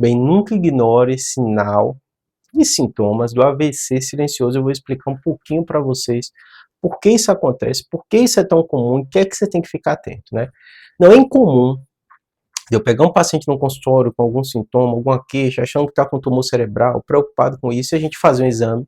Bem, nunca ignore sinal e sintomas do AVC silencioso. Eu vou explicar um pouquinho para vocês por que isso acontece, por que isso é tão comum e o que é que você tem que ficar atento, né? Não é incomum eu pegar um paciente no consultório com algum sintoma, alguma queixa, achando que está com tumor cerebral, preocupado com isso, e a gente fazer um exame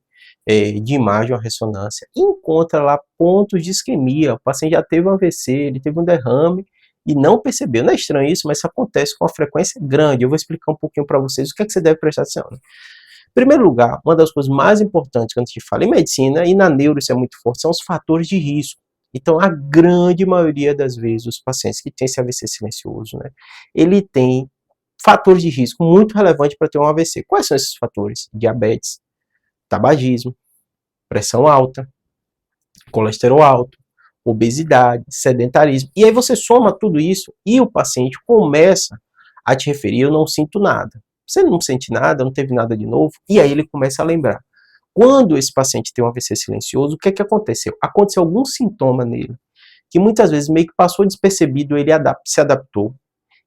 de imagem, uma ressonância, e encontra lá pontos de isquemia. O paciente já teve um AVC, ele teve um derrame e não percebeu. Não é estranho isso, mas isso acontece com uma frequência grande. Eu vou explicar um pouquinho para vocês o que é que você deve prestar atenção, né? Em primeiro lugar, uma das coisas mais importantes que a gente fala em medicina, e na neuro isso é muito forte, são os fatores de risco. Então, a grande maioria das vezes, os pacientes que têm esse AVC silencioso, né, ele tem fatores de risco muito relevantes para ter um AVC. Quais são esses fatores? Diabetes, tabagismo, pressão alta, colesterol alto, obesidade, sedentarismo. E aí você soma tudo isso e o paciente começa a te referir: eu não sinto nada. Você não sente nada, não teve nada de novo, e aí ele começa a lembrar. Quando esse paciente tem um AVC silencioso, o que é que aconteceu? Aconteceu algum sintoma nele, que muitas vezes meio que passou despercebido, ele se adaptou,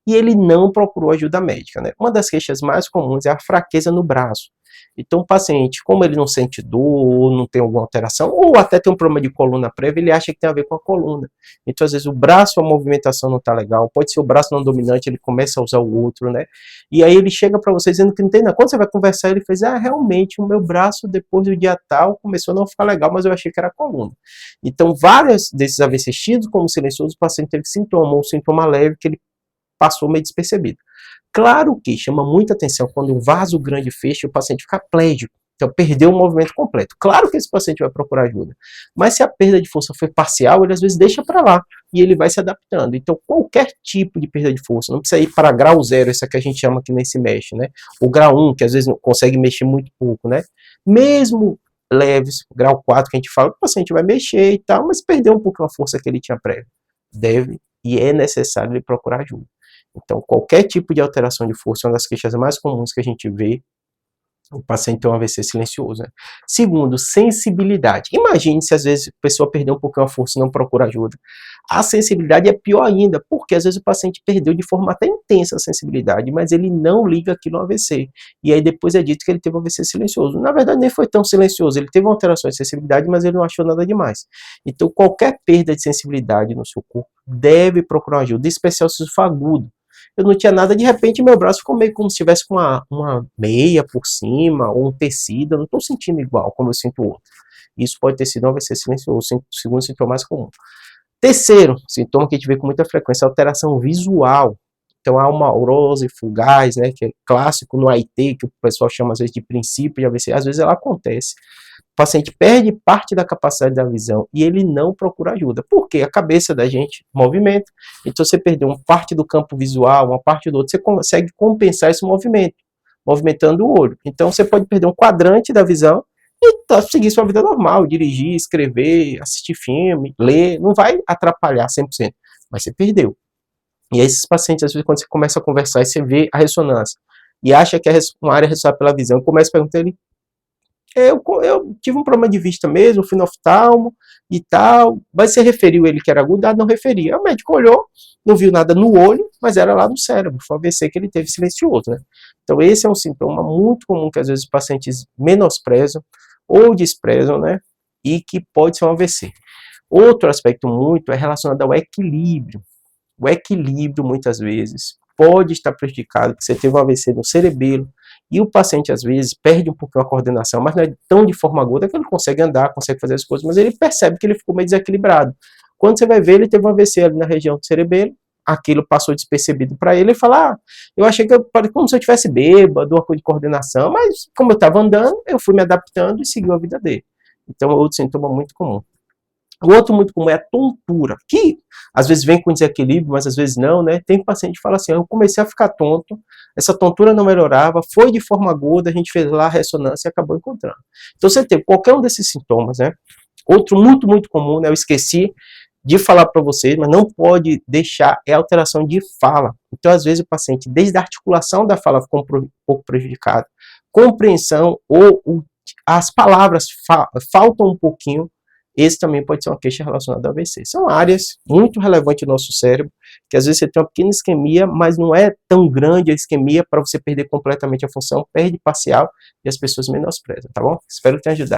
e ele não procurou ajuda médica, né? Uma das queixas mais comuns é a fraqueza no braço. Então, o paciente, como ele não sente dor, não tem alguma alteração, ou até tem um problema de coluna prévia, ele acha que tem a ver com a coluna. Então, às vezes, o braço, a movimentação não está legal, pode ser o braço não dominante, ele começa a usar o outro, né? E aí ele chega para você dizendo que não tem nada. Quando você vai conversar, ele fez: realmente, o meu braço, depois do dia tal, começou a não ficar legal, mas eu achei que era a coluna. Então, vários desses AVCs tidos como silencioso, o paciente teve sintoma, ou um sintoma leve que ele passou meio despercebido. Claro que chama muita atenção quando um vaso grande fecha e o paciente fica plégico, então perdeu o movimento completo. Claro que esse paciente vai procurar ajuda, mas se a perda de força foi parcial, ele às vezes deixa para lá e ele vai se adaptando. Então, qualquer tipo de perda de força, não precisa ir para grau 0, essa que a gente chama que nem se mexe, né? O grau 1, que às vezes não consegue mexer muito pouco, né? Mesmo leves, grau 4, que a gente fala, o paciente vai mexer e tal, mas perdeu um pouco a força que ele tinha prévio. Deve e é necessário ele procurar ajuda. Então, qualquer tipo de alteração de força é uma das queixas mais comuns que a gente vê o paciente tem um AVC silencioso, né? Segundo, sensibilidade. Imagine se às vezes a pessoa perdeu um pouquinho a força e não procura ajuda. A sensibilidade é pior ainda, porque às vezes o paciente perdeu de forma até intensa a sensibilidade, mas ele não liga aquilo ao AVC. E aí depois é dito que ele teve um AVC silencioso. Na verdade, nem foi tão silencioso, ele teve uma alteração de sensibilidade, mas ele não achou nada demais. Então, qualquer perda de sensibilidade no seu corpo deve procurar ajuda, em especial se for agudo. Eu não tinha nada, de repente meu braço ficou meio como se tivesse com uma meia por cima, ou um tecido, eu não estou sentindo igual como eu sinto o outro. Isso pode ter sido um AVC silencioso, segundo sintoma mais comum. Terceiro sintoma que a gente vê com muita frequência é alteração visual. Então há uma aurose fugaz, né, que é clássico no AIT, que o pessoal chama às vezes de princípio de AVC, às vezes ela acontece. O paciente perde parte da capacidade da visão e ele não procura ajuda. Por quê? A cabeça da gente movimenta. Então, você perdeu uma parte do campo visual, uma parte do outro, você consegue compensar esse movimento, movimentando o olho. Então, você pode perder um quadrante da visão e seguir sua vida normal, dirigir, escrever, assistir filme, ler, não vai atrapalhar 100%, mas você perdeu. E aí, esses pacientes, às vezes, quando você começa a conversar e você vê a ressonância e acha que é uma área responsável pela visão, começa a perguntar ele: eu tive um problema de vista mesmo, fui no oftalmo e tal, mas você referiu ele que era agudo? Não referia. O médico olhou, não viu nada no olho, mas era lá no cérebro, foi o AVC que ele teve silencioso, né? Então esse é um sintoma muito comum que às vezes os pacientes menosprezam ou desprezam, né? E que pode ser um AVC. Outro aspecto muito é relacionado ao equilíbrio. O equilíbrio, muitas vezes, pode estar prejudicado, porque você teve um AVC no cerebelo, e o paciente, às vezes, perde um pouquinho a coordenação, mas não é tão de forma aguda que ele consegue andar, consegue fazer as coisas, mas ele percebe que ele ficou meio desequilibrado. Quando você vai ver, ele teve um AVC ali na região do cerebelo, aquilo passou despercebido para ele, ele fala: eu achei que como se eu tivesse bêbado, uma coisa de coordenação, mas como eu estava andando, eu fui me adaptando e segui a vida dele. Então, é outro sintoma muito comum. O outro muito comum é a tontura, que às vezes vem com desequilíbrio, mas às vezes não, né? Tem paciente que fala assim: eu comecei a ficar tonto, essa tontura não melhorava, foi de forma aguda, a gente fez lá a ressonância e acabou encontrando. Então, você tem qualquer um desses sintomas, né? Outro muito comum, né? Eu esqueci de falar para vocês, mas não pode deixar, é alteração de fala. Então, às vezes, o paciente, desde a articulação da fala ficou um pouco prejudicado, compreensão ou as palavras faltam um pouquinho, esse também pode ser uma queixa relacionada ao AVC. São áreas muito relevantes no nosso cérebro, que às vezes você tem uma pequena isquemia, mas não é tão grande a isquemia para você perder completamente a função, perde parcial e as pessoas menosprezam, tá bom? Espero que tenha ajudado.